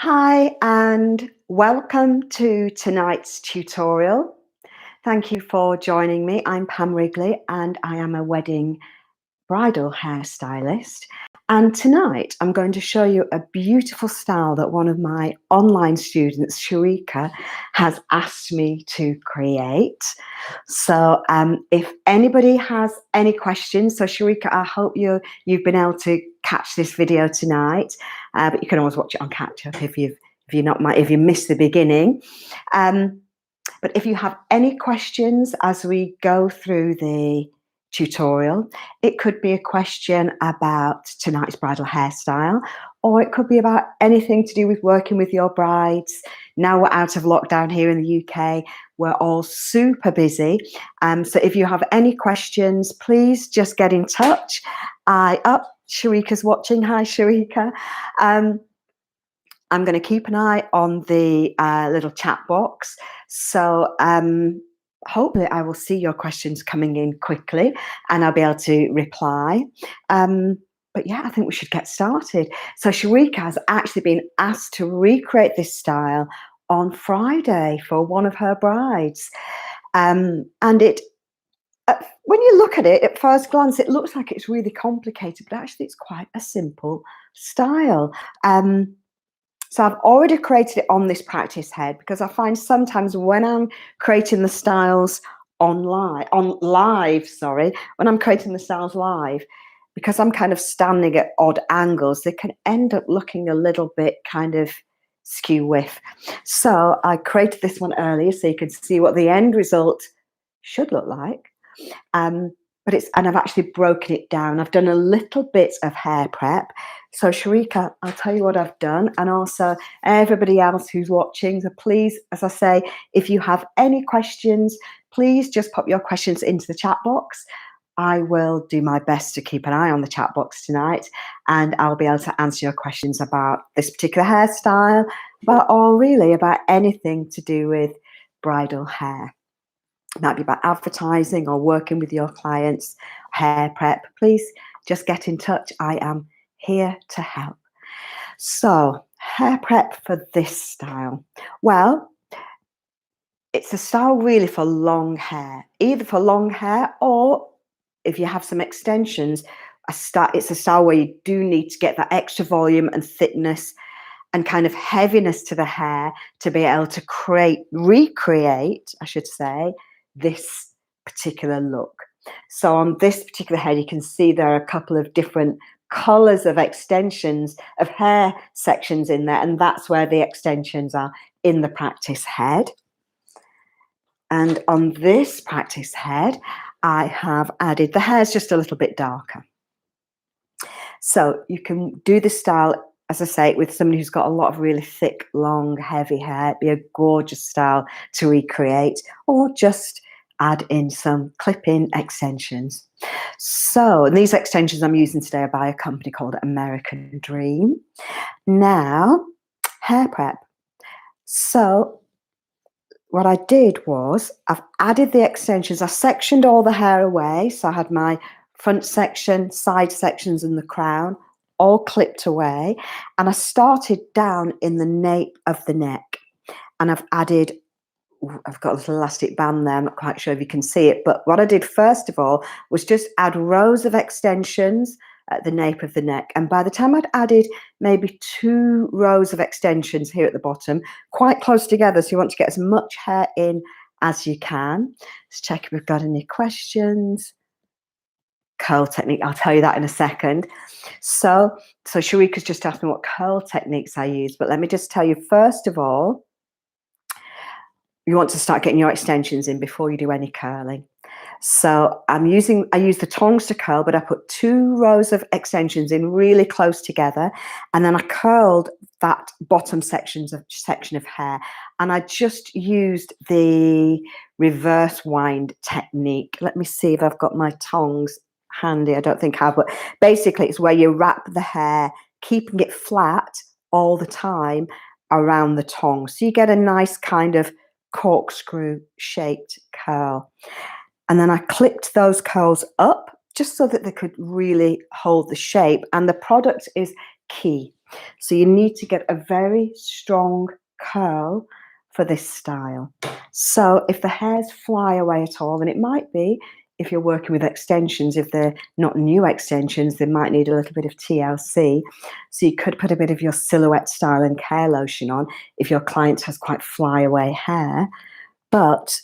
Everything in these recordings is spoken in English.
Hi and welcome to tonight's tutorial. Thank you for joining me. I'm Pam Wrigley and I am a wedding bridal hairstylist. And tonight I'm going to show you a beautiful style that one of my online students, Sherika, has asked me to create. So if anybody has any questions, so Sherika, I hope you've been able to catch this video tonight, but you can always watch it on catch up if you missed the beginning. But if you have any questions as we go through the tutorial, it could be a question about tonight's bridal hairstyle, or it could be about anything to do with working with your brides. Now we're out of lockdown here in the UK, we're all super busy. So if you have any questions, please just get in touch. Sherika's watching. Hi, Sherika. I'm going to keep an eye on the little chat box. So hopefully I will see your questions coming in quickly and I'll be able to reply. But yeah, I think we should get started. So Sherika has actually been asked to recreate this style on Friday for one of her brides. And it, when you look at it at first glance, it looks like it's really complicated, but actually it's quite a simple style. So I've already created it on this practice head because I find sometimes when I'm creating the styles when I'm creating the styles live, because I'm kind of standing at odd angles, they can end up looking a little bit kind of skew whiff. So I created this one earlier so you can see what the end result should look like. And I've actually broken it down. I've done a little bit of hair prep. So Sherika, I'll tell you what I've done, and also everybody else who's watching. So please, as I say, if you have any questions, please just pop your questions into the chat box. I will do my best to keep an eye on the chat box tonight, and I'll be able to answer your questions about this particular hairstyle, or really about anything to do with bridal hair. It might be about advertising or working with your clients, hair prep. Please just get in touch. I am here to help. So, hair prep for this style. Well, it's a style really for long hair, either for long hair or if you have some extensions, it's a style where you do need to get that extra volume and thickness and kind of heaviness to the hair to be able to recreate, I should say, this particular look. So on this particular head, you can see there are a couple of different colors of extensions of hair sections in there, and that's where the extensions are in the practice head. And on this practice head, I have added, the hair's just a little bit darker. So you can do this style, as I say, with somebody who's got a lot of really thick, long, heavy hair. It'd be a gorgeous style to recreate, or just add in some clip-in extensions. So, and these extensions I'm using today are by a company called American Dream. Now, hair prep. So what I did was I've added the extensions. I sectioned all the hair away. So I had my front section, side sections, and the crown all clipped away. And I started down in the nape of the neck. And I've got a little elastic band there. I'm not quite sure if you can see it. But what I did first of all was just add rows of extensions at the nape of the neck. And by the time I'd added maybe 2 rows of extensions here at the bottom, quite close together, so you want to get as much hair in as you can. Let's check if we've got any questions. Curl technique, I'll tell you that in a second. So Sherika's just asked me what curl techniques I use, but let me just tell you, first of all, you want to start getting your extensions in before you do any curling. So I use the tongs to curl, but I put 2 rows of extensions in really close together, and then I curled that bottom section of hair, and I just used the reverse wind technique. Let me see if I've got my tongs handy. I don't think I have, but basically it's where you wrap the hair, keeping it flat all the time around the tongs, so you get a nice kind of corkscrew shaped curl. And then I clipped those curls up just so that they could really hold the shape. And the product is key. So you need to get a very strong curl for this style. So if the hairs fly away at all, and it might be if you're working with extensions, if they're not new extensions, they might need a little bit of TLC. So you could put a bit of your Silhouette Styling Care Lotion on if your client has quite flyaway hair. But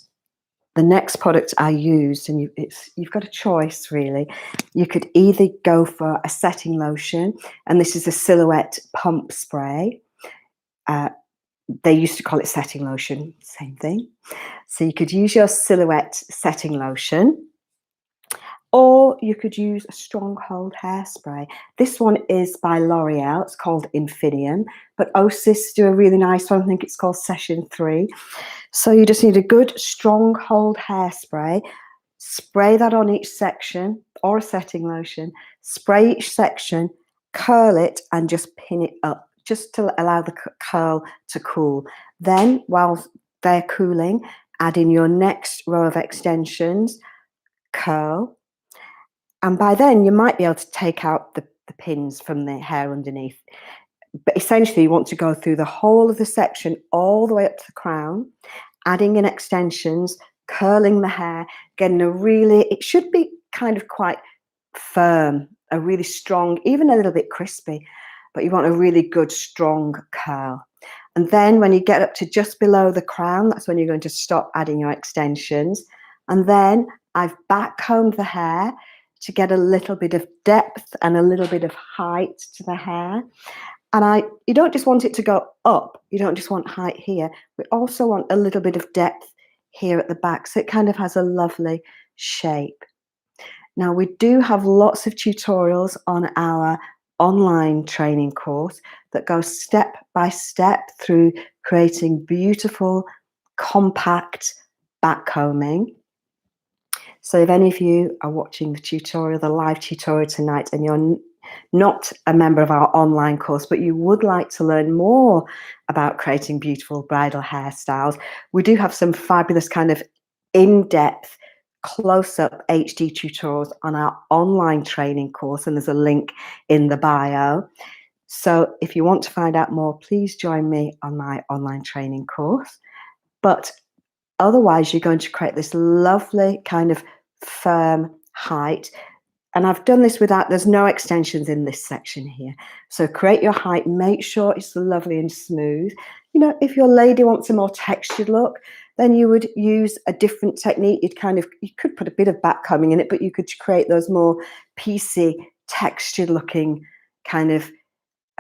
the next product I used, and you've got a choice really. You could either go for a setting lotion, and this is a Silhouette Pump Spray. They used to call it setting lotion, same thing. So you could use your Silhouette setting lotion, or you could use a stronghold hairspray. This one is by L'Oreal. It's called Infinium, but Osis do a really nice one. I think it's called Session 3. So you just need a good stronghold hairspray. Spray that on each section, or a setting lotion. Spray each section, curl it, and just pin it up, just to allow the curl to cool. Then, while they're cooling, add in your next row of extensions, curl, and by then you might be able to take out the pins from the hair underneath. But essentially, you want to go through the whole of the section all the way up to the crown, adding in extensions, curling the hair, getting it should be kind of quite firm, a really strong, even a little bit crispy, but you want a really good, strong curl. And then when you get up to just below the crown, that's when you're going to stop adding your extensions. And then I've backcombed the hair to get a little bit of depth and a little bit of height to the hair. And you don't just want it to go up. You don't just want height here. We also want a little bit of depth here at the back, so it kind of has a lovely shape. Now, we do have lots of tutorials on our online training course that go step by step through creating beautiful, compact backcombing. So if any of you are watching the tutorial, the live tutorial tonight, and you're not a member of our online course, but you would like to learn more about creating beautiful bridal hairstyles, we do have some fabulous kind of in-depth, close-up HD tutorials on our online training course, and there's a link in the bio. So if you want to find out more, please join me on my online training course. But otherwise, you're going to create this lovely kind of firm height. And I've done this there's no extensions in this section here. So create your height, make sure it's lovely and smooth. You know, if your lady wants a more textured look, then you would use a different technique. You could put a bit of backcombing in it, but you could create those more piecey, textured looking a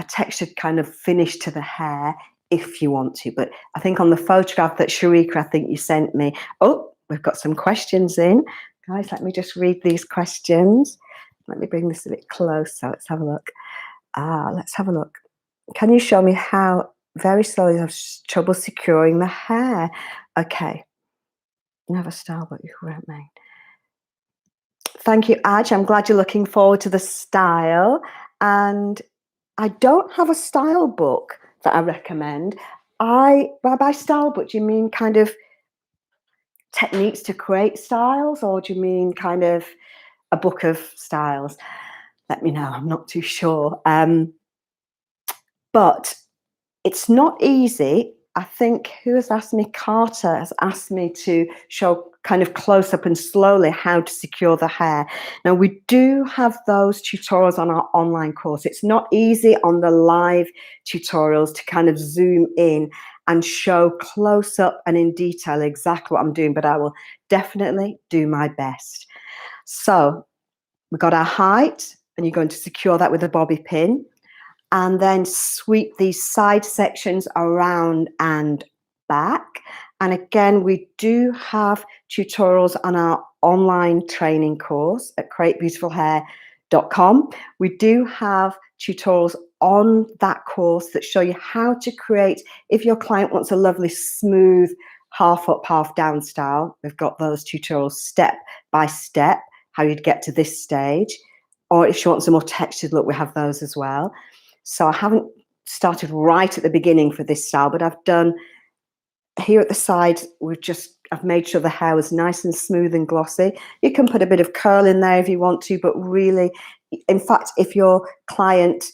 textured kind of finish to the hair if you want to. But I think on the photograph that Sherika, I think you sent me, oh, we've got some questions in. Guys, let me just read these questions. Let me bring this a bit closer. Let's have a look. Let's have a look. Can you show me how very slowly I have trouble securing the hair? Okay. Never style, but you weren't made. Thank you, Aj. I'm glad you're looking forward to the style. And I don't have a style book that I recommend. By style book, do you mean kind of techniques to create styles, or do you mean kind of a book of styles? Let me know. I'm not too sure. But it's not easy. I think who has asked me? Carter has asked me to show kind of close up and slowly how to secure the hair. Now, we do have those tutorials on our online course. It's not easy on the live tutorials to kind of zoom in and show close up and in detail exactly what I'm doing, but I will definitely do my best. So we've got our height, and you're going to secure that with a bobby pin, and then sweep these side sections around and back. And again, we do have tutorials on our online training course at createbeautifulhair.com. We do have tutorials on that course that show you how to create, if your client wants a lovely smooth half up, half down style, we've got those tutorials step by step, how you'd get to this stage. Or if she wants a more textured look, we have those as well. So I haven't started right at the beginning for this style, but I've done here at the side, I've made sure the hair was nice and smooth and glossy. You can put a bit of curl in there if you want to, but really, in fact, if your client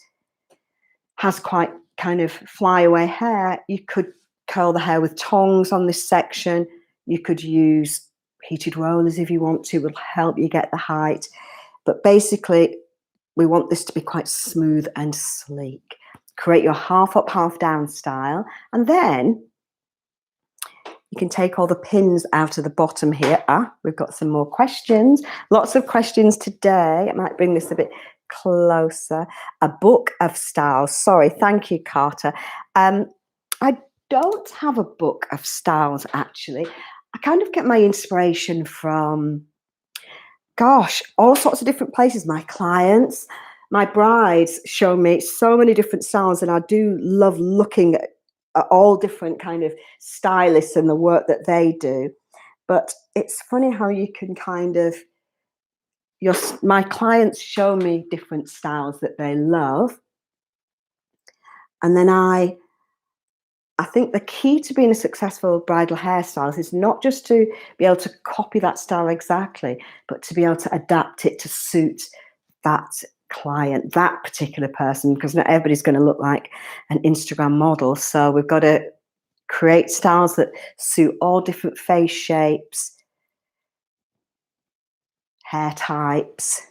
has quite kind of flyaway hair, you could curl the hair with tongs on this section. You could use heated rollers if you want to, will help you get the height. But basically, we want this to be quite smooth and sleek. Create your half up, half down style. And then you can take all the pins out of the bottom here. We've got some more questions. Lots of questions today. I might bring this a bit closer. A book of styles. Sorry, thank you, Carter. I don't have a book of styles, actually. I kind of get my inspiration from, gosh, all sorts of different places. My clients, my brides show me so many different styles, and I do love looking at all different kind of stylists and the work that they do. But it's funny how you can kind of, my clients show me different styles that they love. And then I think the key to being a successful bridal hairstylist is not just to be able to copy that style exactly, but to be able to adapt it to suit that client, that particular person, because not everybody's going to look like an Instagram model. So we've got to create styles that suit all different face shapes, hair types.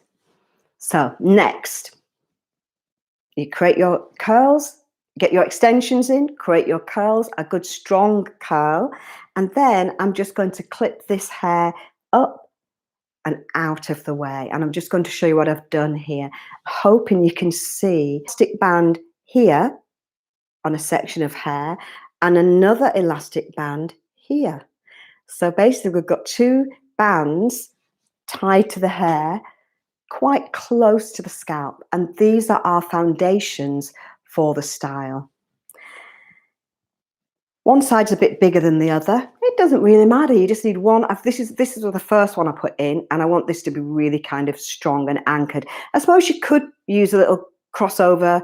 So next, you create your curls, get your extensions in, create your curls, a good strong curl, and then I'm just going to clip this hair up and out of the way. And I'm just going to show you what I've done here, hoping you can see elastic band here on a section of hair and another elastic band here. So basically we've got two bands tied to the hair quite close to the scalp, and these are our foundations for the style. One side's a bit bigger than the other. It doesn't really matter. You just need one. This is the first one I put in, and I want this to be really kind of strong and anchored. I suppose you could use a little crossover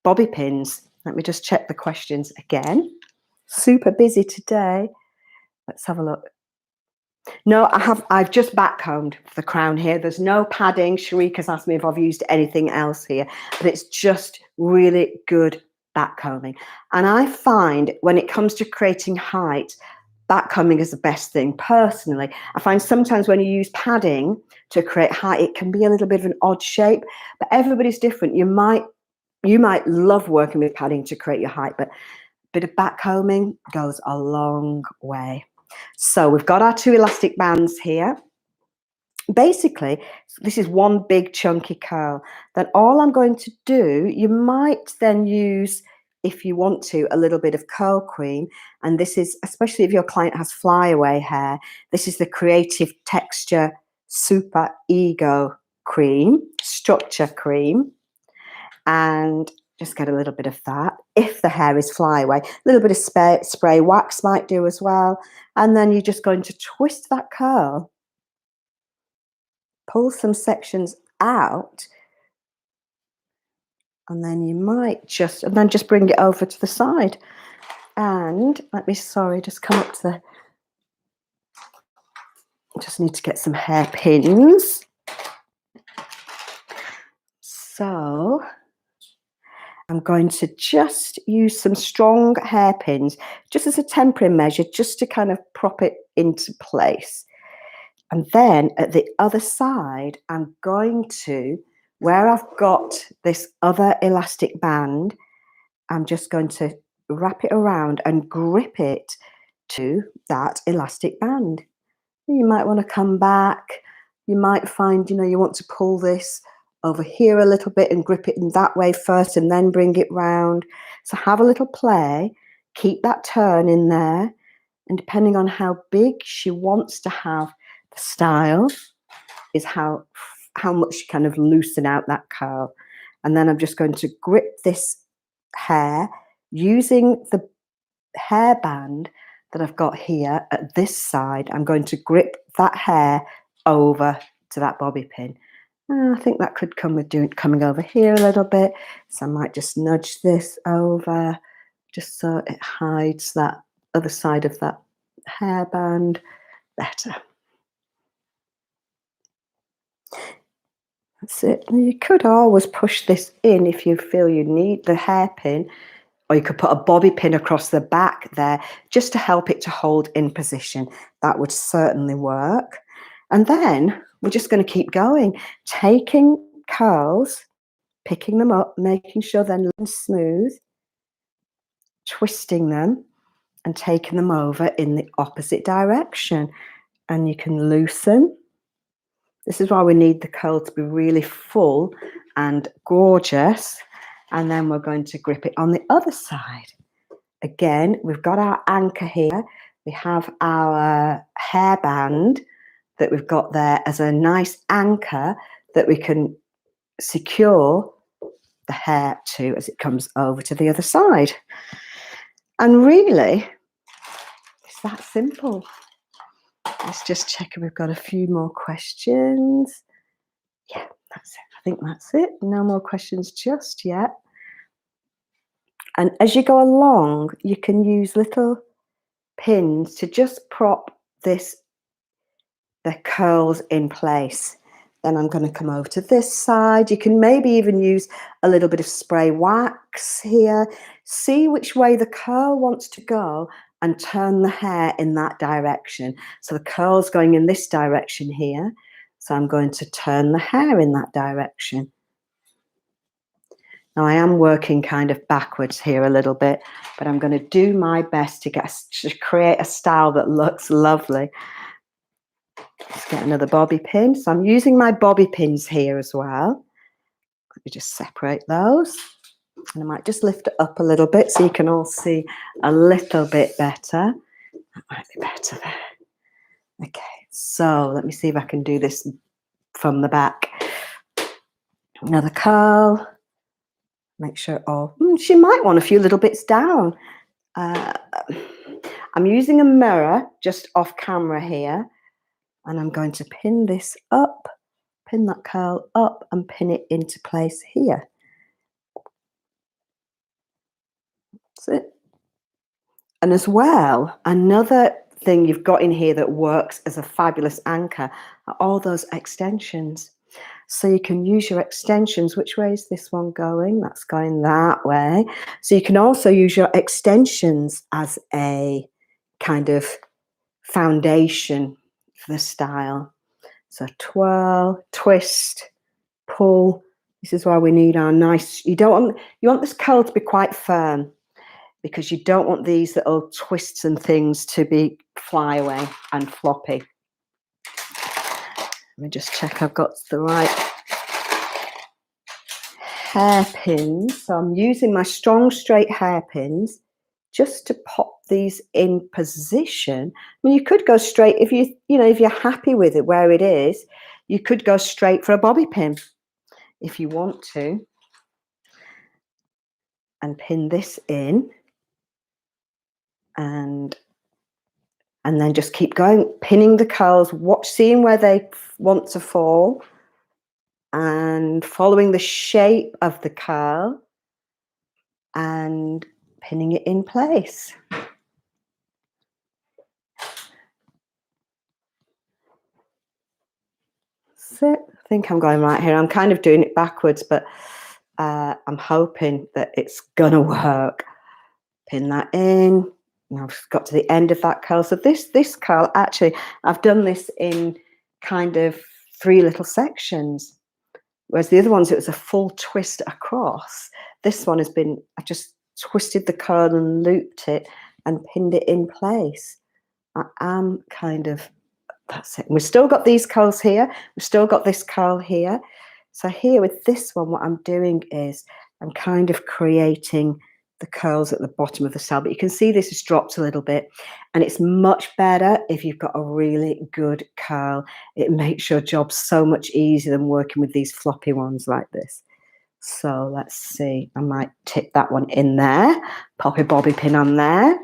bobby pins. Let me just check the questions again. Super busy today. Let's have a look. No, I've just backcombed the crown here. There's no padding. Sherika's asked me if I've used anything else here, but it's just really good backcombing. And I find when it comes to creating height, backcombing is the best thing. Personally, I find sometimes when you use padding to create height, it can be a little bit of an odd shape, but everybody's different. You might love working with padding to create your height, but a bit of backcombing goes a long way. So we've got our two elastic bands here. Basically, this is one big chunky curl. Then all I'm going to do, you might then use, if you want to, a little bit of curl cream. And this is, especially if your client has flyaway hair, this is the Creative Texture Super Ego Cream, Structure Cream. And just get a little bit of that. If the hair is flyaway, a little bit of spray wax might do as well. And then you're just going to twist that curl, pull some sections out, and then you might just bring it over to the side. And just come up to the, just need to get some hair pins. So I'm going to just use some strong hairpins, just as a temporary measure, just to kind of prop it into place. And then at the other side, I'm going to, where I've got this other elastic band, I'm just going to wrap it around and grip it to that elastic band. You might want to come back. You might find, you want to pull this over here a little bit and grip it in that way first and then bring it round. So have a little play, keep that turn in there, and depending on how big she wants to have the style is how much you kind of loosen out that curl. And then I'm just going to grip this hair using the hairband that I've got here at this side. I'm going to grip that hair over to that bobby pin. I think that could come with coming over here a little bit. So I might just nudge this over just so it hides that other side of that hairband better. That's it. And you could always push this in if you feel you need the hairpin, or you could put a bobby pin across the back there just to help it to hold in position. That would certainly work. And then we're just going to keep going, taking curls, picking them up, making sure they're nice and smooth, twisting them and taking them over in the opposite direction. And you can loosen. This is why we need the curl to be really full and gorgeous. And then we're going to grip it on the other side. Again, we've got our anchor here. We have our hairband that we've got there as a nice anchor that we can secure the hair to as it comes over to the other side. And really, it's that simple. Let's just check if we've got a few more questions. Yeah, that's it. I think that's it. No more questions just yet. And as you go along, you can use little pins to just prop the curls in place. Then I'm going to come over to this side. You can maybe even use a little bit of spray wax here. See which way the curl wants to go and turn the hair in that direction. So the curl's going in this direction here. So I'm going to turn the hair in that direction. Now I am working kind of backwards here a little bit, but I'm going to do my best to create a style that looks lovely. Let's get another bobby pin. So I'm using my bobby pins here as well. Let me just separate those. And I might just lift it up a little bit so you can all see a little bit better. That might be better there. Okay, so let me see if I can do this from the back. Another curl. Make sure, she might want a few little bits down. I'm using a mirror just off camera here. And I'm going to pin this up, pin that curl up and pin it into place here. That's it. And as well, another thing you've got in here that works as a fabulous anchor are all those extensions. So you can use your extensions. Which way is this one going? That's going that way. So you can also use your extensions as a kind of foundation for the style. So twirl, twist, pull. This is why we need our nice, you want this curl to be quite firm because you don't want these little twists and things to be fly away and floppy. Let me just check I've got the right hairpins. So I'm using my strong straight hairpins just to pop these in position. I mean, you could go straight if if you're happy with it where it is. You could go straight for a bobby pin if you want to, and pin this in, and then just keep going, pinning the curls, seeing where they want to fall, and following the shape of the curl, and pinning it in place. That's it. I think I'm going right here. I'm kind of doing it backwards, but I'm hoping that it's gonna work. Pin that in. Now I've got to the end of that curl. So this curl, actually, I've done this in kind of 3 little sections, whereas the other ones, it was a full twist across. This one has been, I just twisted the curl and looped it and pinned it in place. I am kind of, that's it. And we've still got these curls here. We've still got this curl here. So here with this one, what I'm doing is I'm kind of creating the curls at the bottom of the style, but you can see this has dropped a little bit, and it's much better if you've got a really good curl. It makes your job so much easier than working with these floppy ones like this. So let's see, I might tip that one in there, pop a bobby pin on there.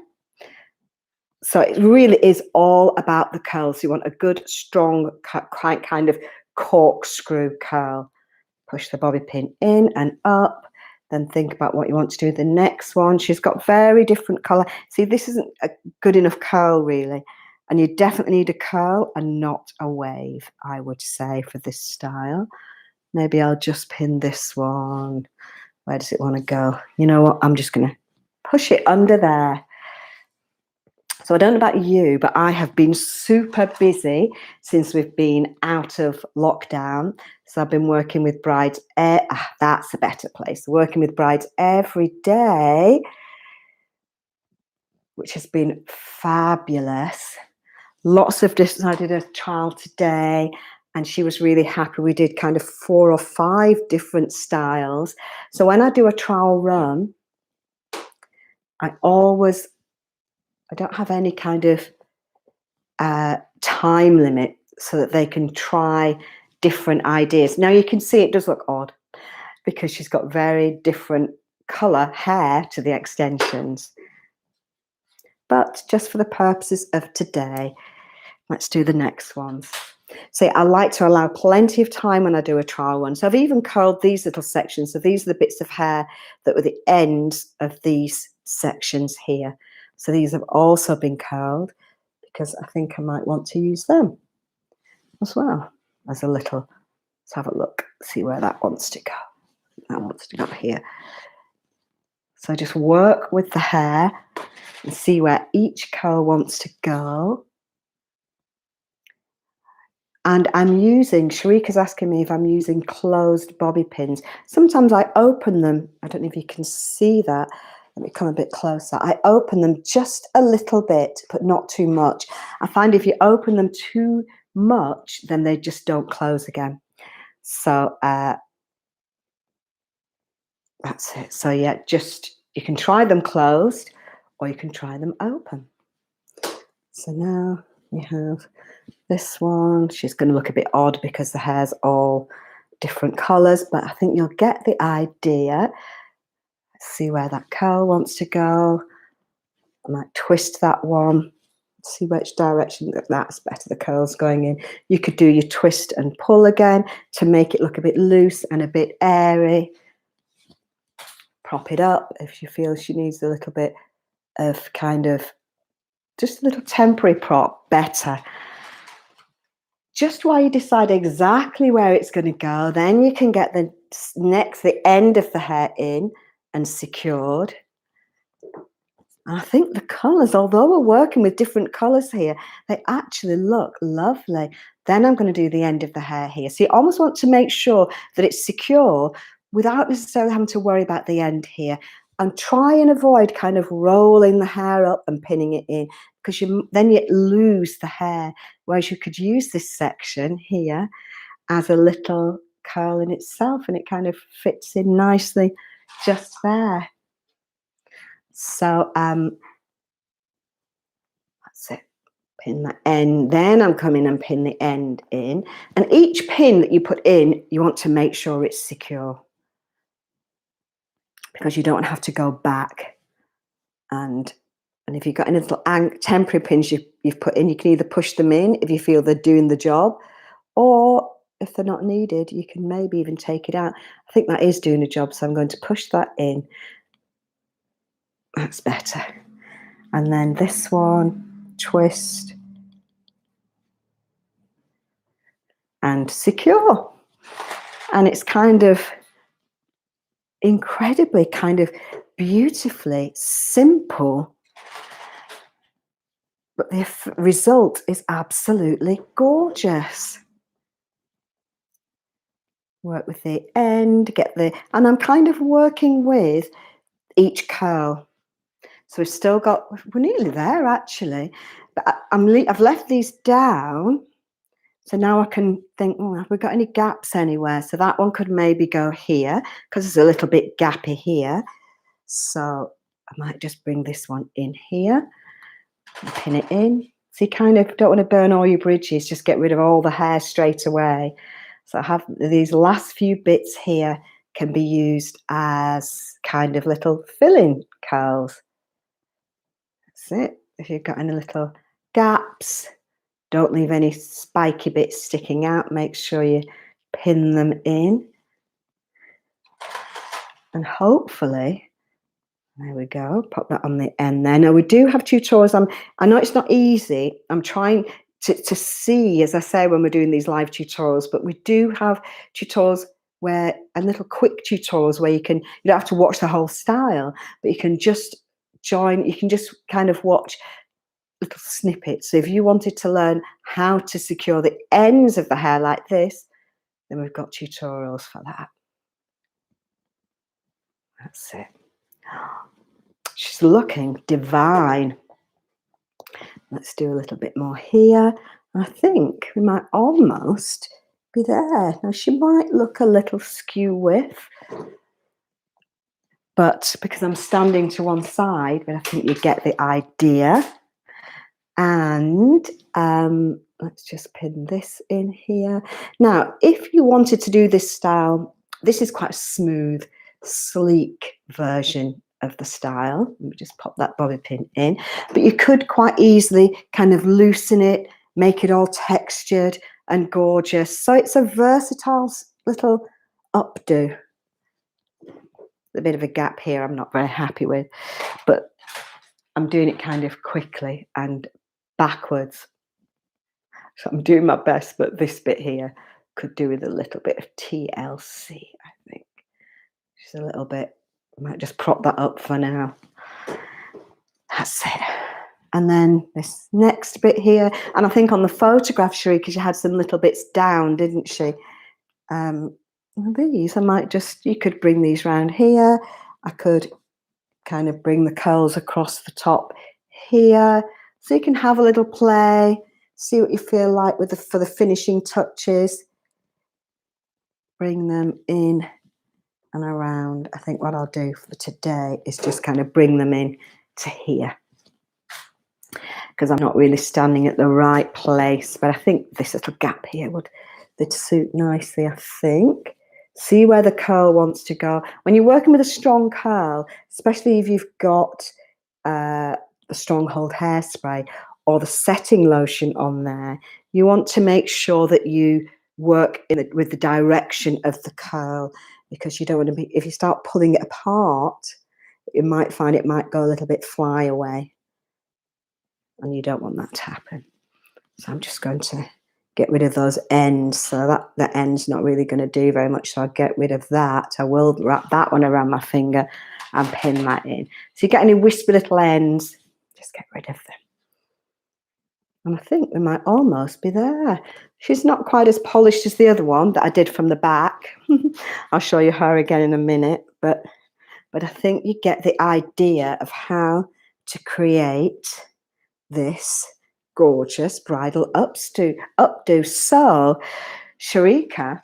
So it really is all about the curls. You want a good, strong, kind of corkscrew curl. Push the bobby pin in and up. Then think about what you want to do with the next one. She's got very different colour. See, this isn't a good enough curl, really. And you definitely need a curl and not a wave, I would say, for this style. Maybe I'll just pin this one. Where does it want to go? You know what? I'm just going to push it under there. So I don't know about you, but I have been super busy since we've been out of lockdown. So I've been working with brides. That's a better place. Working with brides every day, which has been fabulous. Lots of distance. I did a trial today and she was really happy. We did kind of 4 or 5 different styles. So when I do a trial run, I don't have any kind of time limit so that they can try different ideas. Now you can see it does look odd because she's got very different colour hair to the extensions. But just for the purposes of today, let's do the next ones. See, I like to allow plenty of time when I do a trial one. So I've even curled these little sections. So these are the bits of hair that were the ends of these sections here. So these have also been curled because I think I might want to use them as well as a little. Let's have a look, see where that wants to go. That wants to go here. So just work with the hair and see where each curl wants to go. And I'm using, Sherika's asking me if I'm using closed bobby pins. Sometimes I open them. I don't know if you can see that. Let me come a bit closer. I open them just a little bit, but not too much. I find if you open them too much, then they just don't close again. So that's it. So yeah, just, you can try them closed or you can try them open. So now we have this one. She's going to look a bit odd because the hair's all different colours, but I think you'll get the idea. Let's see where that curl wants to go. I might twist that one. See which direction that's better. The curl's going in. You could do your twist and pull again to make it look a bit loose and a bit airy. Prop it up if you feel she needs a little bit of kind of just a little temporary prop, better. Just while you decide exactly where it's going to go, then you can get the end of the hair in and secured. And I think the colours, although we're working with different colours here, they actually look lovely. Then I'm going to do the end of the hair here. So you almost want to make sure that it's secure without necessarily having to worry about the end here. And try and avoid kind of rolling the hair up and pinning it in, because then you lose the hair. Whereas you could use this section here as a little curl in itself, and it kind of fits in nicely just there. So that's it. Pin that end. Then I'm coming and pin the end in. And each pin that you put in, you want to make sure it's secure, because you don't have to go back. And if you've got any little temporary pins you've put in, you can either push them in if you feel they're doing the job, or if they're not needed, you can maybe even take it out. I think that is doing a job, so I'm going to push that in. That's better. And then this one, twist and secure. And it's kind of incredibly kind of beautifully simple, but the result is absolutely gorgeous. Work with the end, and I'm kind of working with each curl. So we've still got, we're nearly there actually, but I've left these down. So now I can think, have we got any gaps anywhere? So that one could maybe go here because it's a little bit gappy here. So I might just bring this one in here and pin it in. So you kind of don't want to burn all your bridges, just get rid of all the hair straight away. So I have these last few bits here can be used as kind of little fill-in curls. That's it. If you've got any little gaps, don't leave any spiky bits sticking out. Make sure you pin them in. And hopefully, there we go, pop that on the end there. Now we do have tutorials. I know it's not easy. I'm trying to see, as I say, when we're doing these live tutorials, but we do have tutorials where, and little quick tutorials where you don't have to watch the whole style, but you can just you can just kind of watch little snippets. So if you wanted to learn how to secure the ends of the hair like this, then we've got tutorials for that. That's it. She's looking divine. Let's do a little bit more here. I think we might almost be there. Now she might look a little skew with, but because I'm standing to one side, but I think you get the idea. And let's just pin this in here. Now, if you wanted to do this style, this is quite a smooth, sleek version of the style. Let me just pop that bobby pin in. But you could quite easily kind of loosen it, make it all textured and gorgeous. So it's a versatile little updo. A bit of a gap here I'm not very happy with, but I'm doing it kind of quickly and backwards. So I'm doing my best, but this bit here could do with a little bit of TLC, I think. Just a little bit. I might just prop that up for now. That's it. And then this next bit here, and I think on the photograph, Sherika, she had some little bits down, didn't she? These, I might just, you could bring these round here. I could kind of bring the curls across the top here. So you can have a little play, see what you feel like with for the finishing touches. Bring them in and around. I think what I'll do for today is just kind of bring them in to here, because I'm not really standing at the right place, but I think this little gap here would suit nicely, I think. See where the curl wants to go. When you're working with a strong curl, especially if you've got the Stronghold hairspray or the setting lotion on there, you want to make sure that you work with the direction of the curl, because you don't want to be, if you start pulling it apart, you might find it might go a little bit fly away, and you don't want that to happen. So I'm just going to get rid of those ends, so that the end's not really going to do very much, so I'll get rid of that. I will wrap that one around my finger and pin that in. So you get any wispy little ends, just get rid of them. And I think we might almost be there. She's not quite as polished as the other one that I did from the back. I'll show you her again in a minute, but I think you get the idea of how to create this gorgeous bridal updo. So, Sherika,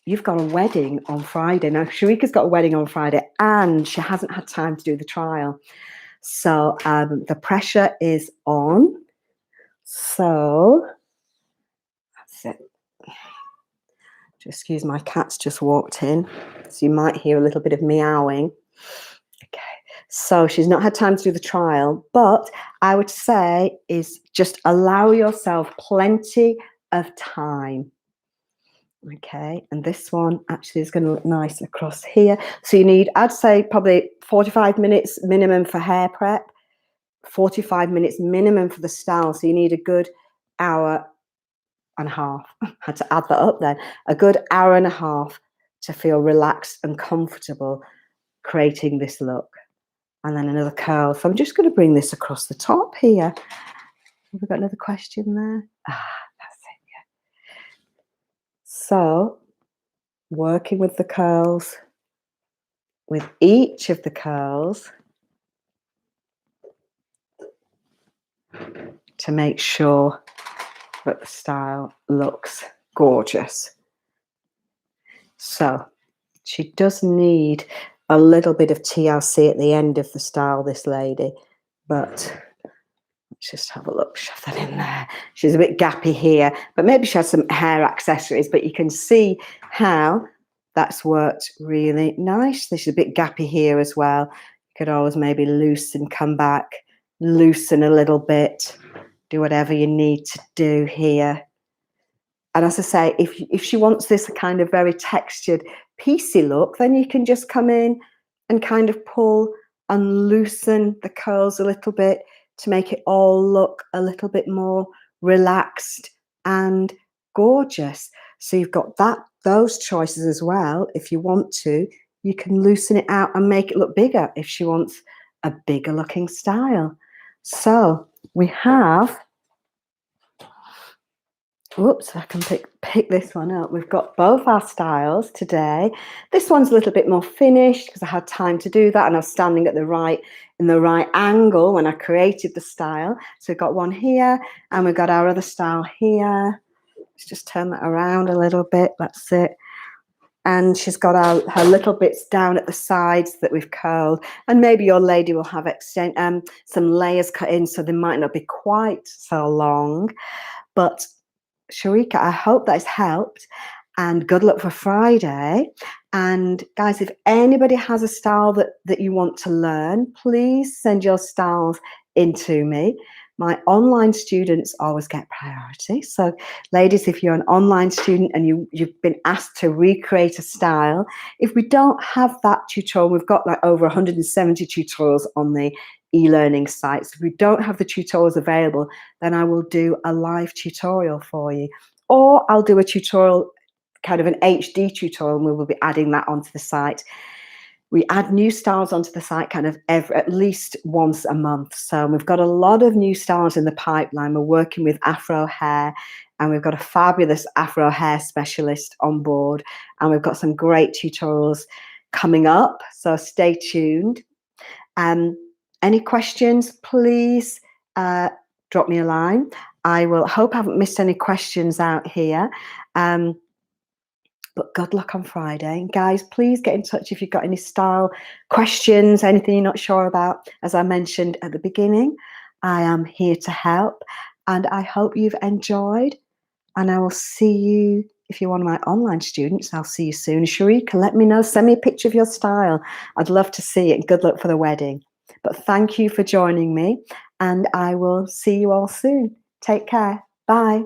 you've got a wedding on Friday. Now, Sherika's got a wedding on Friday and she hasn't had time to do the trial. So the pressure is on. So that's it. Just excuse, my cat's just walked in, so you might hear a little bit of meowing. Okay, so she's not had time to do the trial, but I would say is just allow yourself plenty of time. Okay, and this one actually is going to look nice across here. So you need, I'd say, probably 45 minutes minimum for hair prep, 45 minutes minimum for the style. So you need a good hour and a half. I had to add that up then. A good hour and a half to feel relaxed and comfortable creating this look. And then another curl. So I'm just going to bring this across the top here. Have we got another question there? That's it, yeah. So working with the curls, with each of the curls, to make sure that the style looks gorgeous. So she does need a little bit of TLC at the end of the style, this lady, but let's just have a look, shove that in there. She's a bit gappy here, but maybe she has some hair accessories, but you can see how that's worked really nicely. She's a bit gappy here as well. You could always maybe loosen, come back, loosen a little bit, do whatever you need to do here. And as I say, if she wants this kind of very textured, piecey look, then you can just come in and kind of pull and loosen the curls a little bit to make it all look a little bit more relaxed and gorgeous. So you've got those choices as well. If you want to, you can loosen it out and make it look bigger if she wants a bigger looking style. So we have, whoops, I can pick this one up. We've got both our styles today. This one's a little bit more finished because I had time to do that and I was standing at in the right angle when I created the style. So we've got one here and we've got our other style here. Let's just turn that around a little bit. That's it. And she's got her little bits down at the sides that we've curled. And maybe your lady will have some layers cut in, so they might not be quite so long. But Sherika, I hope that's helped. And good luck for Friday. And guys, if anybody has a style that you want to learn, please send your styles in to me. My online students always get priority. So ladies, if you're an online student and you've been asked to recreate a style, if we don't have that tutorial, we've got like over 170 tutorials on the e-learning sites. If we don't have the tutorials available, then I will do a live tutorial for you. Or I'll do a tutorial, kind of an HD tutorial, and we will be adding that onto the site. We add new styles onto the site kind of at least once a month. So we've got a lot of new styles in the pipeline. We're working with Afro Hair, and we've got a fabulous Afro Hair specialist on board. And we've got some great tutorials coming up. So stay tuned. Any questions, please drop me a line. I hope I haven't missed any questions out here. But good luck on Friday. And guys, please get in touch if you've got any style questions, anything you're not sure about. As I mentioned at the beginning, I am here to help. And I hope you've enjoyed. And I will see you, if you're one of my online students, I'll see you soon. Sherika, let me know. Send me a picture of your style. I'd love to see it. Good luck for the wedding. But thank you for joining me. And I will see you all soon. Take care. Bye.